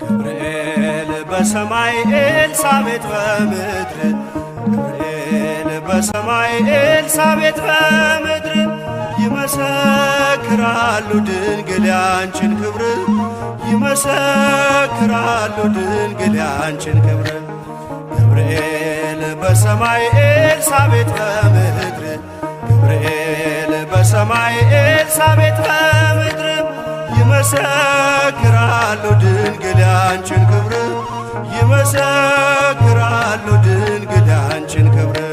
ገብርኤል በሰማይ ኤልሳቤጥ በምድር ገብርኤል በሰማይ ኤልሳቤጥ በምድር ይመሰክራሉ ድንግል ያንቺን ክብር ይመሰክራሉ ድንግል ያንቺን ክብር ገብርኤል በሰማይ ኤልሳቤጥ በምድር ገብርኤል በሰማይ ኤልሳቤጥ በምድር ይመሰክራሉ ድንግል ያንቺን ክብር ይመሰክራሉ ድንግል ያንቺን ክብር